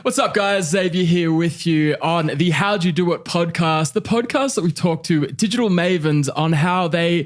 What's up, guys? Xavier here with you on the How'd You Do It podcast, the podcast that we talk to digital mavens on how they,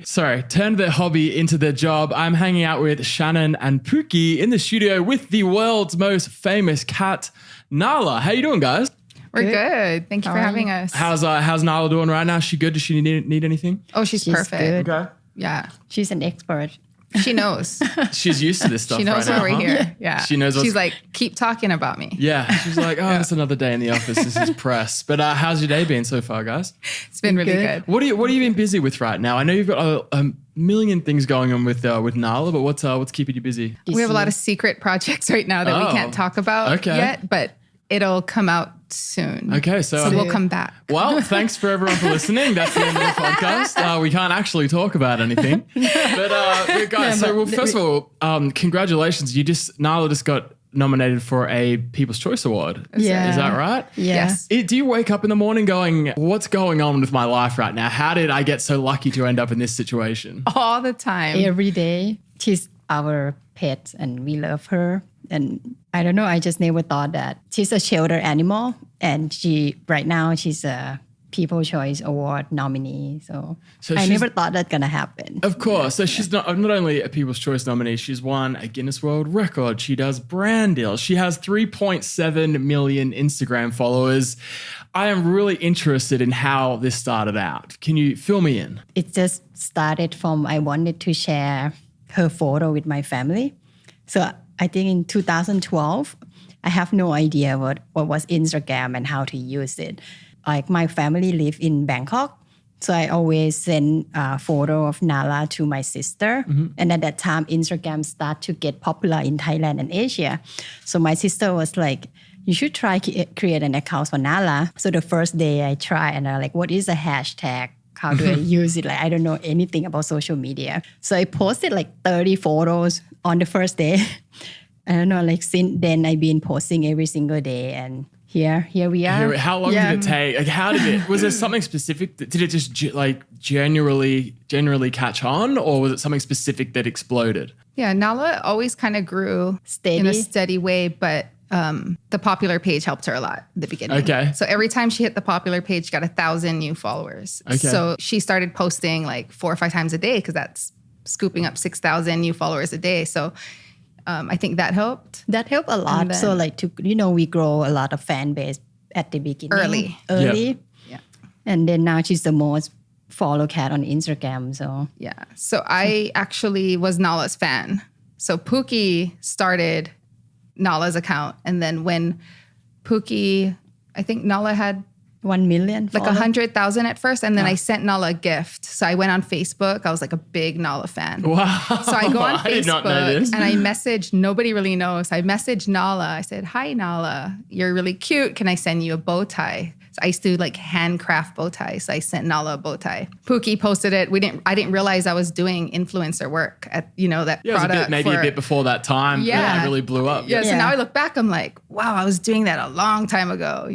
turned their hobby into their job. I'm hanging out with Shannon and Pookie in the studio with the world's most famous cat, Nala. How you doing, guys? We're good. Thank you for having us. How's Nala doing right now? Is she good? Does she need anything? Oh, she's perfect. Good. Okay. Yeah. She's an expert. She knows. She's used to this stuff She knows right why now, we're here. Yeah. She knows what's... She's like, keep talking about me. Yeah. She's like, it's another day in the office. This is press. But how's your day been so far, guys? It's been really good. What have you been busy with right now? I know you've got a million things going on with Nala, but what's keeping you busy? We have a lot of secret projects right now that we can't talk about yet, but it'll come out soon. Okay, so we'll come back. Well, thanks for everyone for listening. That's the end of the podcast. We can't actually talk about anything. But guys, first of all, congratulations. Nala just got nominated for a People's Choice Award. Yeah. Is that right? Yeah. Yes. Do you wake up in the morning going, what's going on with my life right now? How did I get so lucky to end up in this situation? All the time. Every day. She's our pet and we love her. And I don't know, I just never thought that she's a shelter animal. And right now she's a People's Choice Award nominee. So I never thought that's going to happen. Of course. So she's not only a People's Choice nominee, she's won a Guinness World Record. She does brand deals. She has 3.7 million Instagram followers. I am really interested in how this started out. Can you fill me in? It just started from I wanted to share her photo with my family. So I think in 2012, I have no idea what was Instagram and how to use it. Like my family live in Bangkok. So I always send a photo of Nala to my sister. Mm-hmm. And at that time, Instagram started to get popular in Thailand and Asia. So my sister was like, you should try create an account for Nala. So the first day I try and I'm like, what is a hashtag? How do I use it? Like, I don't know anything about social media. So I posted like 30 photos on the first day. I don't know, like since then I've been posting every single day and here we are. How long did it take? Like, was there something specific? Did it just generally catch on, or was it something specific that exploded? Yeah, Nala always kind of grew in a steady way, but the popular page helped her a lot at the beginning. Okay. So every time she hit the popular page, she got 1,000 new followers. Okay. So she started posting like 4 or 5 times a day because that's scooping up 6,000 new followers a day. So I think that helped. That helped a lot. Then, so like we grow a lot of fan base at the beginning. Early. Yep. Yeah. And then now she's the most followed cat on Instagram. So yeah. So I actually was Nala's fan. So Pookie started Nala's account. And then when Pookie, I think Nala had 1 million like 100,000 at first. And then I sent Nala a gift. So I went on Facebook. I was like a big Nala fan. Wow. So I go on I did not know Facebook this. and I messaged, nobody really knows. I messaged Nala. I said, hi, Nala, you're really cute. Can I send you a bow tie? So I used to like handcraft bow ties. So I sent Nala a bow tie. Pookie posted it. I didn't realize I was doing influencer work at, that product. A bit before that time. Yeah. It really blew up. Yeah. So now I look back, I'm like, wow, I was doing that a long time ago,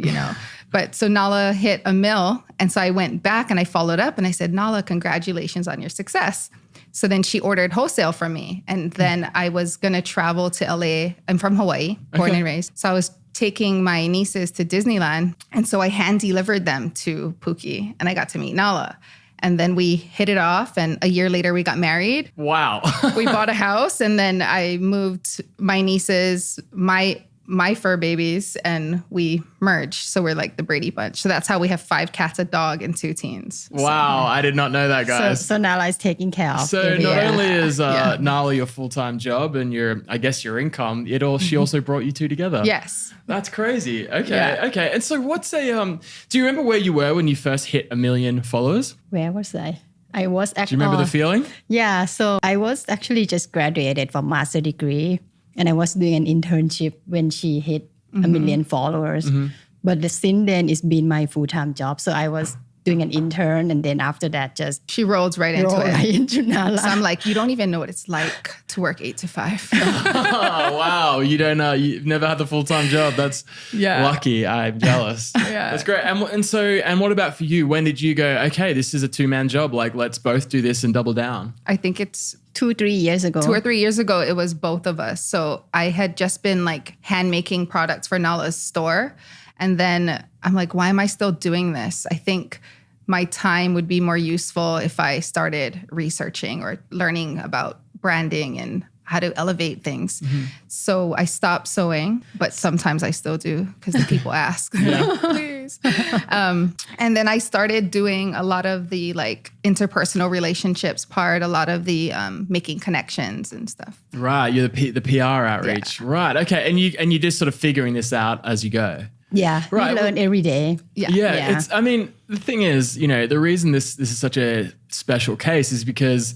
But so Nala hit 1 mil. And so I went back and I followed up and I said, Nala, congratulations on your success. So then she ordered wholesale from me. And then I was going to travel to LA. I'm from Hawaii, born and raised. So I was taking my nieces to Disneyland. And so I hand delivered them to Pookie and I got to meet Nala. And then we hit it off. And a year later, we got married. Wow. We bought a house and then I moved my nieces, my fur babies, and we merged. So we're like the Brady Bunch. So that's how we have 5 cats, a dog, and 2 teens. Wow. I did not know that, guys. So Nala is taking care of. So not only is Nala your full-time job and your income, she also brought you two together. Yes. That's crazy. Okay. Yeah. Okay. And so what's do you remember where you were when you first hit 1 million followers? Where was I? I was actually. Do you remember the feeling? Yeah. So I was actually just graduated from master degree. And I was doing an internship when she hit 1 million followers. Mm-hmm. But since then, it's been my full-time job. So I was doing an intern, and then after that, just She rolled right into roll it. right into Nala. So I'm like, you don't even know what it's like to work 8 to 5. Oh, wow. You don't know. You've never had the full-time job. That's lucky. I'm jealous. Yeah. That's great. And what about for you? When did you go, okay, this is a 2-man job. Like, let's both do this and double down. I think it's 2-3 years ago. 2 or 3 years ago, it was both of us. So I had just been like hand making products for Nala's store. And then I'm like, why am I still doing this? I think my time would be more useful if I started researching or learning about branding and how to elevate things. So I stopped sewing, but sometimes I still do because the people ask, please. And then I started doing a lot of the like interpersonal relationships part, a lot of the making connections and stuff. Right. You're the PR outreach. Yeah. Right. Okay. And you're just sort of figuring this out as you go. Yeah, Right, we learn every day. Yeah. It's, I mean, the thing is, the reason this is such a special case is because,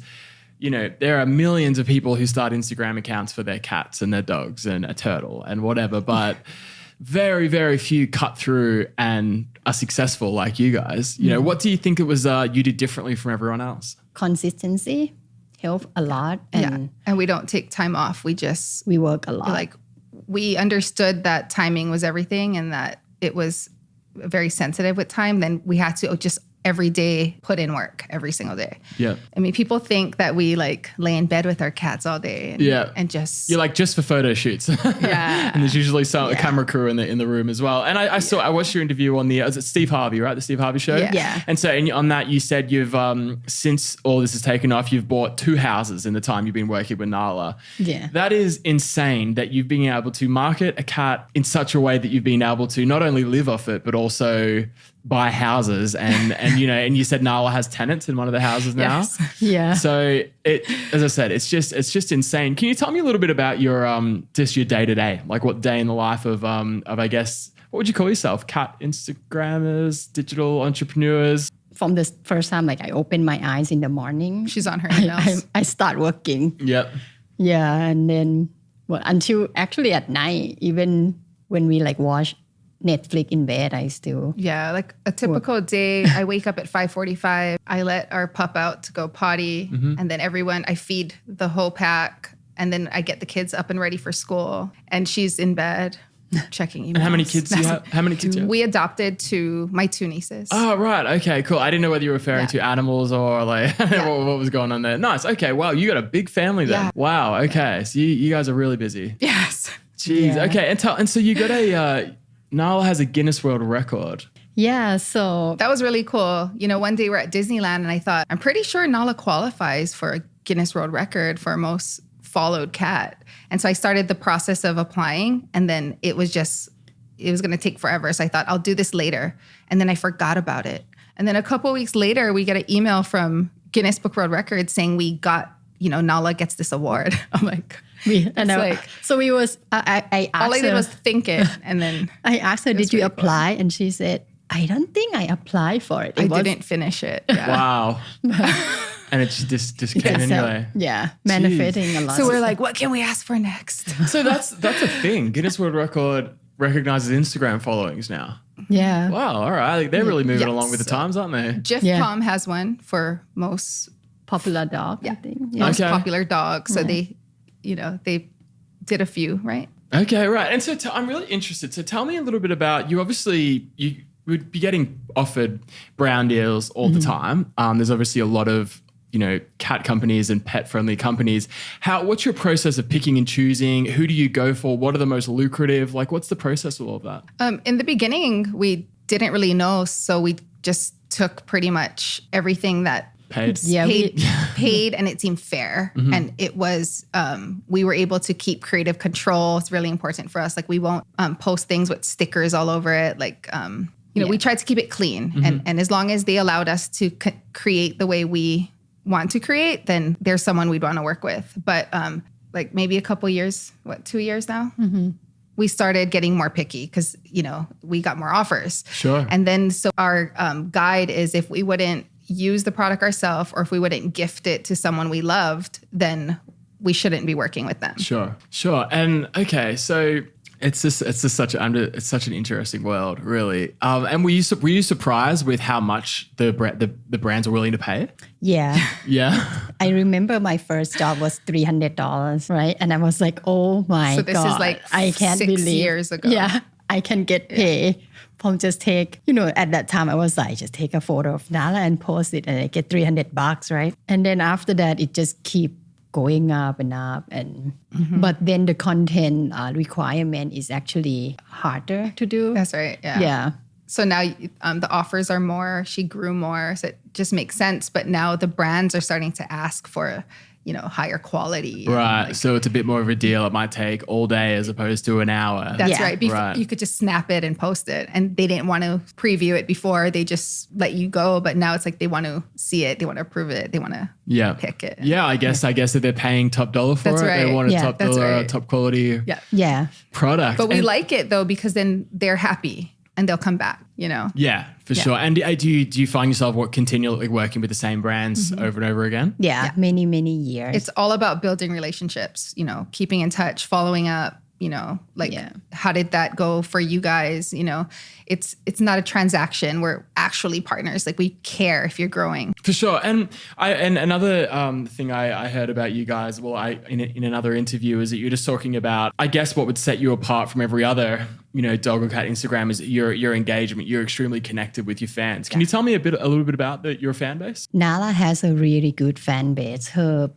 there are millions of people who start Instagram accounts for their cats and their dogs and a turtle and whatever, but very, very few cut through and are successful like you guys. What do you think it was you did differently from everyone else? Consistency helped a lot. And And we don't take time off. we work a lot. Like we understood that timing was everything and that it was very sensitive with time. Then we had to just every day put in work every single day. Yeah. I mean, people think that we like lay in bed with our cats all day and just You're like just for photo shoots. Yeah. And there's usually a camera crew in the room as well. And I watched your interview on is it Steve Harvey, right? The Steve Harvey show? Yeah. And so on that you said you've since all this has taken off, you've bought 2 houses in the time you've been working with Nala. Yeah. That is insane that you've been able to market a cat in such a way that you've been able to not only live off it, but also buy houses and you said Nala has tenants in one of the houses now. Yes. Yeah. So as I said, it's just insane. Can you tell me a little bit about your just your day to day, like what day in the life of I guess what would you call yourself? Cat Instagrammers, digital entrepreneurs. From the first time, like I open my eyes in the morning, she's on her emails. I start working. Yep. Yeah, and then until actually at night, even when we like watch Netflix in bed, I still Like a typical day, I wake up at 5:45. I let our pup out to go potty, and then I feed the whole pack, and then I get the kids up and ready for school, and she's in bed checking emails. And how many kids do you have? How many kids do you have? We adopted my 2 nieces. Oh, right. Okay, cool. I didn't know whether you were referring to animals or like what was going on there. Nice. Okay. Wow. You got a big family then. Yeah. Wow. Okay. So you guys are really busy. Yes. Jeez. Yeah. Okay. And so you got Nala has a Guinness World Record. Yeah, so That was really cool. One day we're at Disneyland and I thought, I'm pretty sure Nala qualifies for a Guinness World Record for most followed cat. And so I started the process of applying, and then it was going to take forever. So I thought, I'll do this later. And then I forgot about it. And then a couple of weeks later, we get an email from Guinness Book World Records saying we got, Nala gets this award. I'm like, I asked all I did her, was think it. And then I asked her, did you apply? And she said, I don't think I applied for it. I didn't finish it. Yeah. Wow. And it just came anyway. Yeah, benefiting a lot. So we're like, what can we ask for next? So that's a thing. Guinness World Record recognizes Instagram followings now. Yeah. Wow. All right. They're really moving Yes. along with the times, aren't they? Jif has one for most Popular dog, I think. Yeah. most Okay. popular dog. So they did a few, right? Okay, right. And so I'm really interested. So tell me a little bit about you. Obviously, you would be getting offered brown deals all the time. There's obviously a lot of cat companies and pet friendly companies. What's your process of picking and choosing? Who do you go for? What are the most lucrative? Like, what's the process of all of that? In the beginning, we didn't really know, so we just took pretty much everything that Paid. Yeah, paid, and it seemed fair. And it was, we were able to keep creative control. It's really important for us. Like we won't post things with stickers all over it. Like, we tried to keep it clean. And as long as they allowed us to create the way we want to create, then there's someone we'd want to work with. But like maybe a couple years, 2 years now? We started getting more picky because, we got more offers. Sure. And then so our guide is if we wouldn't use the product ourselves or if we wouldn't gift it to someone we loved, then we shouldn't be working with them. Sure. And okay, so It's just such an interesting world, really. And were you surprised with how much the brands are willing to pay? Yeah. Yeah. I remember my first job was $300, right? And I was like, oh my God. So this is like I can't 6 believe. years ago. Yeah. I can get paid from just take, at that time I was like, just take a photo of Nala and post it and I get $300, right? And then after that, it just keep going up and up. But then the content requirement is actually harder to do. That's right. Yeah. Yeah. So now the offers are more, she grew more. So it just makes sense. But now the brands are starting to ask for, higher quality. Right. So it's a bit more of a deal. It might take all day as opposed to an hour. That's Yeah. right. Before, you could just snap it and post it. And they didn't want to preview it before. They just let you go. But now it's like they want to see it. They want to approve it. They want to pick it. Yeah, I guess if they're paying top dollar for That's it, right. they want a Yeah, top that's dollar, right. top quality Yeah. product. But we like it though, because then they're happy and they'll come back, Yeah, for sure. And do you find yourself continually working with the same brands over and over again? Yeah. Many, many years. It's all about building relationships, keeping in touch, following up, how did that go for you guys? It's not a transaction. We're actually partners. Like we care if you're growing. For sure. And another thing I heard about you guys, in another interview, is that you're just talking about, I guess what would set you apart from every other, dog or cat Instagram is your engagement. You're extremely connected with your fans. Can you tell me a little bit about your fan base? Nala has a really good fan base. Her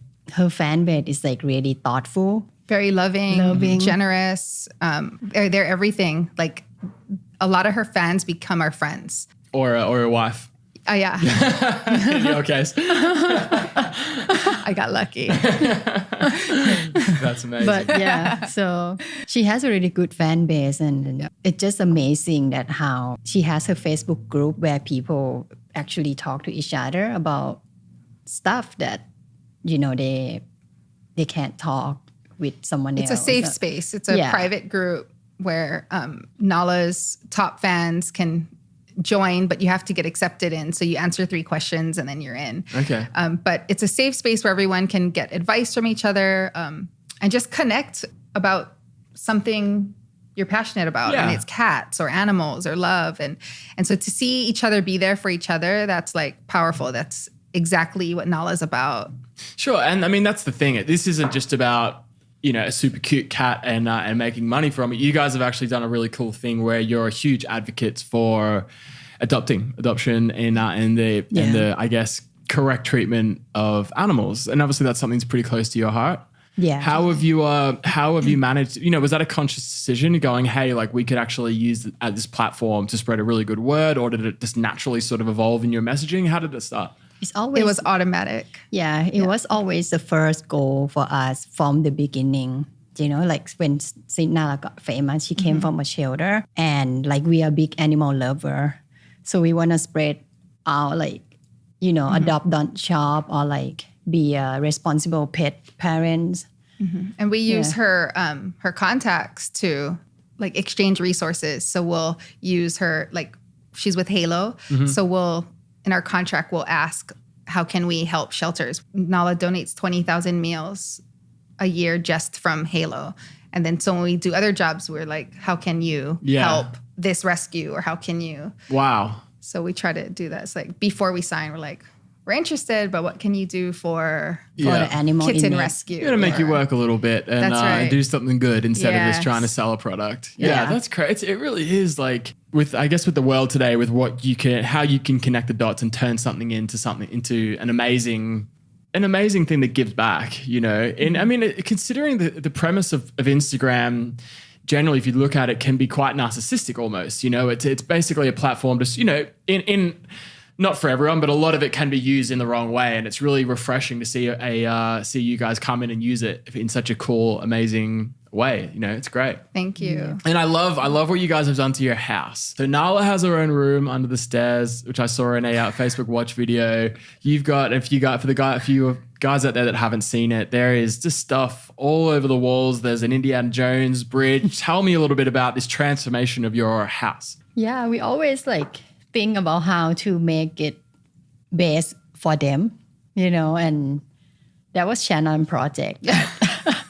fan base is like really thoughtful. Very loving. Generous. They're everything. Like a lot of her fans become our friends. Or a wife. Yeah. In your case. I got lucky. That's amazing. But yeah, so she has a really good fan base, and it's just amazing that how she has her Facebook group where people actually talk to each other about stuff that, they can't talk with someone It's else. a safe space. It's a private group where Nala's top fans can join, but you have to get accepted in. So you answer 3 questions and then you're in. Okay. But it's a safe space where everyone can get advice from each other and just connect about something you're passionate about. Yeah. And it's cats or animals or love. And so to see each other be there for each other, that's like powerful. That's exactly what Nala's about. Sure. And I mean, that's the thing. This isn't just about, a super cute cat and making money from it. You guys have actually done a really cool thing where you're huge advocates for adoption and the I guess correct treatment of animals. And obviously that's something that's pretty close to your heart. Yeah. How have you managed, was that a conscious decision going, hey, like we could actually use this platform to spread a really good word, or did it just naturally sort of evolve in your messaging? How did it start? It was automatic. Yeah, it was always the first goal for us from the beginning. Like when Nala got famous, she came from a shelter, and like we are big animal lover. So we want to spread out, like, adopt, don't shop, or like be a responsible pet parents. And we use her contacts to like exchange resources. So we'll use her, like she's with Halo. So in our contract, we'll ask, how can we help shelters? Nala donates 20,000 meals a year just from Halo. And then so when we do other jobs, we're like, how can you help this rescue? Or how can you? Wow. So we try to do that. It's like before we sign, we're like, we're interested, but what can you do for the animal kitten in rescue? You got to make you work a little bit and, That's right. and do something good instead of just Yes. trying to sell a product. Yeah, Yeah. that's great. It really is like with the world today, with how you can connect the dots and turn something into an amazing thing that gives back, And I mean, considering the premise of Instagram, generally, if you look at it, can be quite narcissistic almost, it's basically a platform just, in not for everyone, but a lot of it can be used in the wrong way. And it's really refreshing to see see you guys come in and use it in such a cool, amazing way. It's great. Thank you. And I love what you guys have done to your house. So Nala has her own room under the stairs, which I saw in a Facebook watch video. You've got, for you guys out there that haven't seen it, there is just stuff all over the walls. There's an Indiana Jones bridge. Tell me a little bit about this transformation of your house. Yeah, we always like think about how to make it best for them, and that was Shannon project.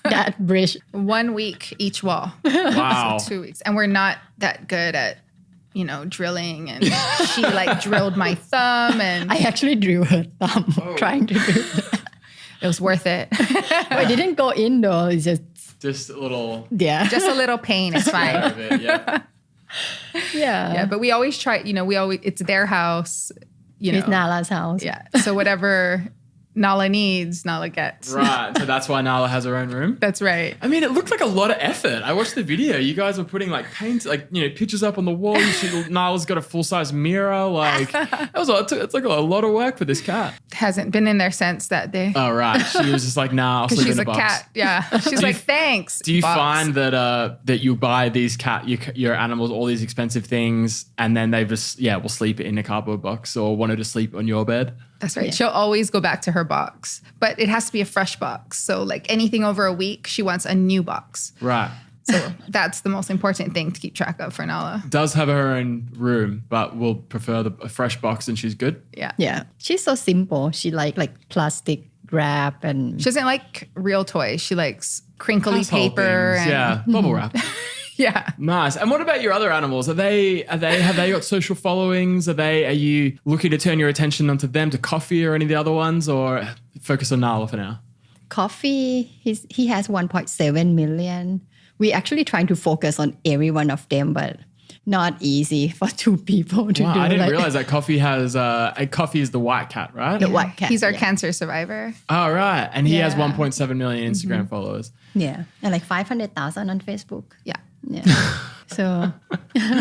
that bridge. 1 week each wall. Wow. So 2 weeks. And we're not that good at, drilling. And she like drilled my thumb and I actually drew her thumb trying to do that. it was worth it. I didn't go in though. It's Just a little. yeah. Just a little pain. It's fine. Of it, yeah. yeah. But we always try, it's their house, It's Nala's house. Yeah. So whatever Nala needs, Nala gets. Right. So that's why Nala has her own room. That's right. I mean, it looked like a lot of effort. I watched the video. You guys were putting like paint, pictures up on the wall. Nala's got a full-size mirror. Like it's like a lot of work for this cat. Hasn't been in there since that day. Oh, right. She was just like, nah, I'll sleep She's in a a box. cat. Yeah. She's like, thanks. Do you box. find that you buy these your animals all these expensive things and then they just will sleep in a cardboard box or wanted to sleep on your bed? That's right. Yeah. She'll always go back to her box, but it has to be a fresh box. So like anything over a week, she wants a new box. Right. So that's the most important thing to keep track of for Nala. Does have her own room, but will prefer a fresh box and she's good. Yeah. Yeah. She's so simple. She like plastic wrap and she doesn't like real toys. She likes crinkly household paper. things. Bubble wrap. Yeah. Nice. And what about your other animals? Have they got social followings? Are you looking to turn your attention onto them, to Coffee or any of the other ones, or focus on Nala for now? Coffee, he has 1.7 million. We actually trying to focus on every one of them, but not easy for two people to do. I didn't realize that Coffee has Coffee is the white cat, right? The white cat. He's our cancer survivor. Oh, right. And he has Yeah. 1.7 million Instagram followers. Yeah. And like 500,000 on Facebook. Yeah. Yeah. So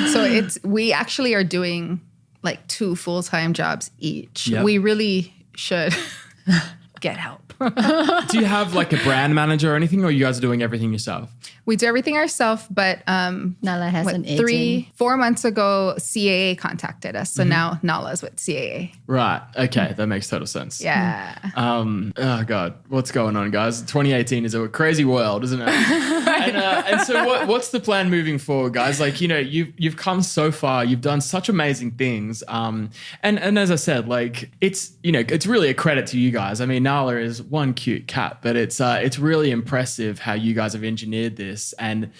So we actually are doing like 2 full-time jobs each. Yep. We really should get help. Do you have like a brand manager or anything, or you guys are doing everything yourself? We do everything ourselves, but Nala has an agent. 4 months ago, CAA contacted us. So now Nala's with CAA. Right. Okay. That makes total sense. Yeah. Oh God, what's going on, guys? 2018 is a crazy world, isn't it? and so what's the plan moving forward, guys? Like, you've come so far, you've done such amazing things. And as I said, like it's really a credit to you guys. I mean, Nala is one cute cat, but it's really impressive how you guys have engineered this and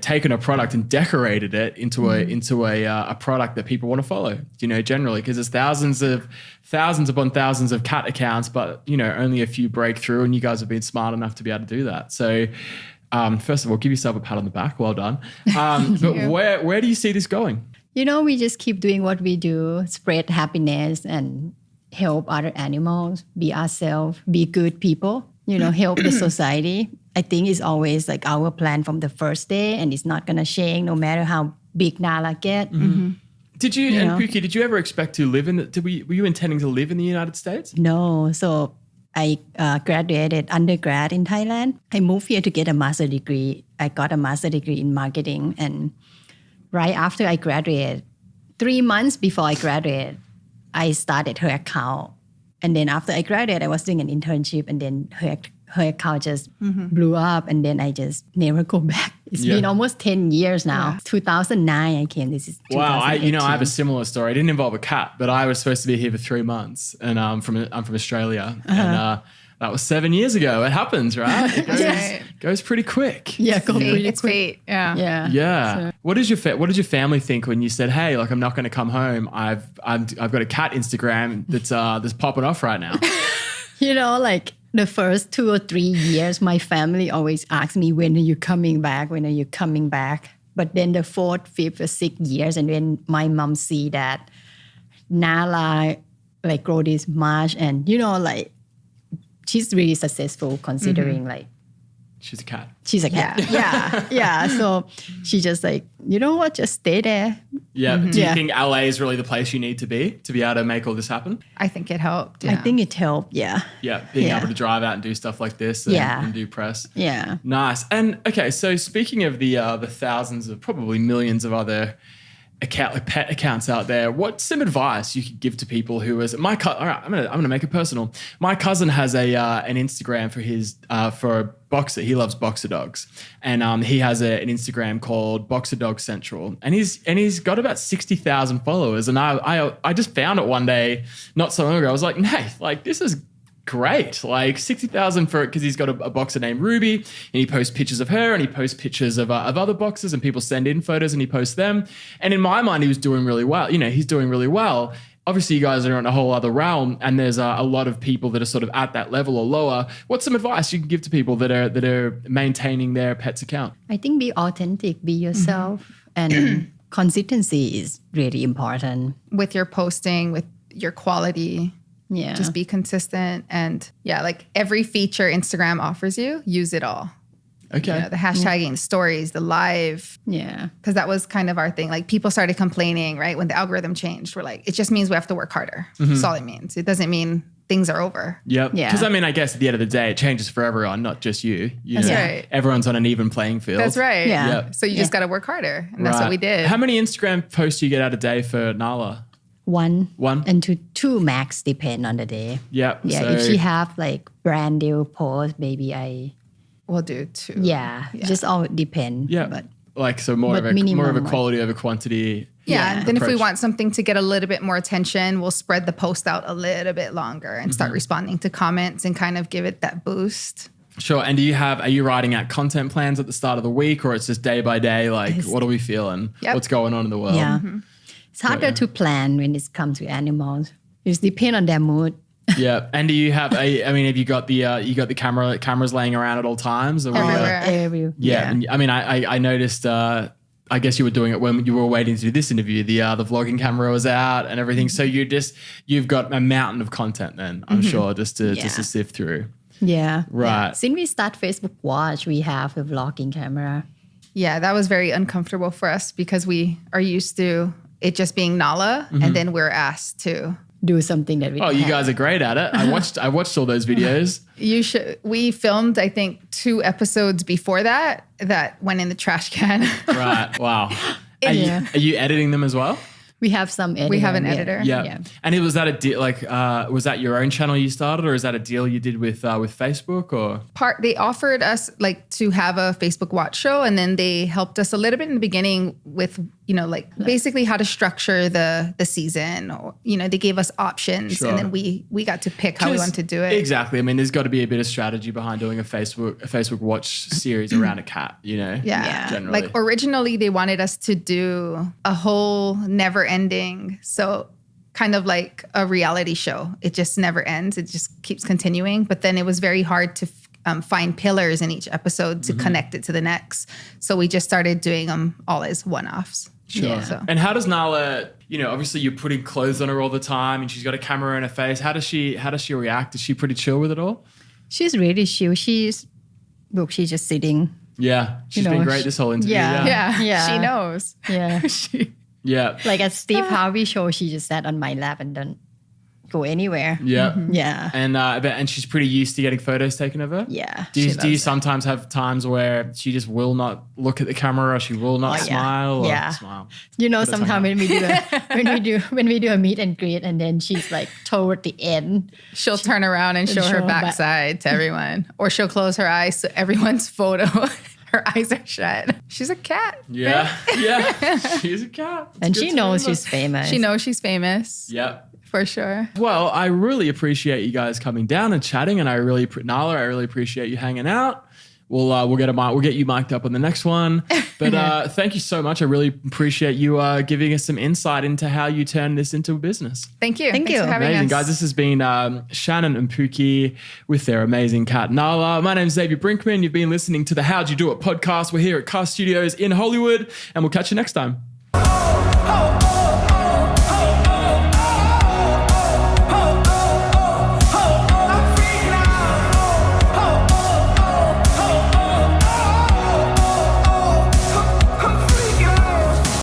taken a product and decorated it into a product that people want to follow. Generally, because there's thousands upon thousands of cat accounts, but only a few break through, and you guys have been smart enough to be able to do that. So. First of all, give yourself a pat on the back. Well done. But where do you see this going? We just keep doing what we do, spread happiness and help other animals, be ourselves, be good people, help the society. I think it's always like our plan from the first day, and it's not going to change no matter how big Nala get. Mm-hmm. Did you, and Pookie, did you ever expect to live were you intending to live in the United States? No. So I graduated undergrad in Thailand. I moved here to get a master's degree. I got a master's degree in marketing. And right after I graduated, 3 months before I graduated, I started her account. And then after I graduated, I was doing an internship, and then her account just blew up, and then I just never go back. It's been almost 10 years now. Yeah. 2009 I came. This is 2018. Wow, I have a similar story. It didn't involve a cat, but I was supposed to be here for 3 months, and I'm from Australia, and that was 7 years ago. It happens, right? It goes pretty quick. Yeah, it's fate. Yeah. So. What did your family think when you said, "Hey, like I'm not going to come home. I've got a cat Instagram that's popping off right now." Like the first 2 or 3 years, my family always asks me, "When are you coming back? When are you coming back?" But then the 4th, 5th, or 6th years, and when my mom see that Nala like grow this much, and like. She's really successful considering like she's a cat. She's a cat. Yeah. So she just like, just stay there. Yeah. Do you think LA is really the place you need to be able to make all this happen? I think it helped. Yeah. I think it helped. Yeah. Yeah. Being able to drive out and do stuff like this and do press. Yeah. Nice. And okay, so speaking of the thousands of probably millions of other pet accounts out there, what's some advice you could give to people who is all right, I'm gonna make it personal. My cousin has an Instagram for his for a boxer. He loves boxer dogs, and he has an Instagram called Boxer Dog Central, and he's got about 60,000 followers. And I just found it one day not so long ago. I was like, hey, like this is great. Like 60,000 for it because he's got a boxer named Ruby and he posts pictures of her and he posts pictures of other boxers and people send in photos and he posts them. And in my mind, he was doing really well. You know, he's doing really well. Obviously, you guys are in a whole other realm and there's a lot of people that are sort of at that level or lower. What's some advice you can give to people that are maintaining their pet's account? I think be authentic, be yourself, and consistency is really important. With your posting, with your quality. Yeah. Just be consistent. And yeah, like every feature Instagram offers you, use it all. Okay. You know, the hashtagging, the stories, the live. Yeah. Because that was kind of our thing. Like people started complaining, right? When the algorithm changed, we're like, it just means we have to work harder. That's all it means. It doesn't mean things are over. Yep. Yeah. Because I mean, I guess at the end of the day, it changes for everyone, not just you. That's right. Everyone's on an even playing field. That's right. Yeah. Yep. So you just got to work harder. And that's what we did. How many Instagram posts do you get out a day for Nala? One And two max, depend on the day. Yep. Yeah, So, if she have like brand new post, maybe We'll do two. just all depend. yeah. But Like, so more of a minimum, quality over quantity. Yeah. Then if we approach. want something to get a little bit more attention, we'll spread the post out a little bit longer and start responding to comments and kind of give it that boost. Sure. And are you writing out content plans at the start of the week or it's just day by day? Like, what are we feeling? Yep. What's going on in the world? yeah, it's harder to plan when it comes to animals. It depends on their mood. Yeah. And do you have have you got the cameras laying around at all times? Or Everywhere. Yeah. And, I mean, I noticed, I guess you were doing it when you were waiting to do this interview. The vlogging camera was out and everything. So you've got a mountain of content then, I'm sure, just to sift through. Yeah. Right. Since we start Facebook Watch, we have a vlogging camera. Yeah, that was very uncomfortable for us because we are used to it just being Nala and then we're asked to Do something that we Oh, you guys are great at it. I watched all those videos. We filmed, I think, 2 episodes before that went in the trash can. Right. Wow. Are you editing them as well? We have some editor. We have an editor. Yeah. And was that a deal? Like, was that your own channel you started, or is that a deal you did with Facebook? Or They offered us like to have a Facebook Watch show, and then they helped us a little bit in the beginning with like basically how to structure the season. Or they gave us options, Sure. and then we got to pick how we want to do it. Exactly. I mean, there's got to be a bit of strategy behind doing a Facebook Watch series around a cat. Yeah. Generally. Like originally they wanted us to do a whole never ending. So kind of like a reality show. It just never ends. It just keeps continuing. But then it was very hard to find pillars in each episode to connect it to the next. So we just started doing them all as one-offs. Sure. Yeah, so. And how does Nala, obviously you're putting clothes on her all the time and she's got a camera in her face. How does she react? Is she pretty chill with it all? She's really chill. She's just sitting. Yeah. She's been great this whole interview. Yeah. She knows. Yeah. Yeah. Like at Steve Harvey show, she just sat on my lap and don't go anywhere. Yeah. Yeah. And she's pretty used to getting photos taken of her. Yeah. Do you sometimes have times where she just will not look at the camera or she will not smile? Yeah. Or smile? Sometimes when we do a meet and greet, and then she's like toward the end, She'll turn around and show her backside to everyone. Or she'll close her eyes so everyone's photo, her eyes are shut. She's a cat. Yeah. Yeah. She's a cat. and she knows she's famous. She knows she's famous. Yep. For sure. Well, I really appreciate you guys coming down and chatting, and Nala, I really appreciate you hanging out. We'll get you mic'd up on the next one. But thank you so much. I really appreciate you giving us some insight into how you turn this into a business. Thank you. Thank Thanks you. for having Amazing, us. guys. This has been Shannon and Pookie with their amazing cat, Nala. My name's Xavier Brinkman. You've been listening to the How'd You Do It podcast. We're here at Cast Studios in Hollywood, and we'll catch you next time.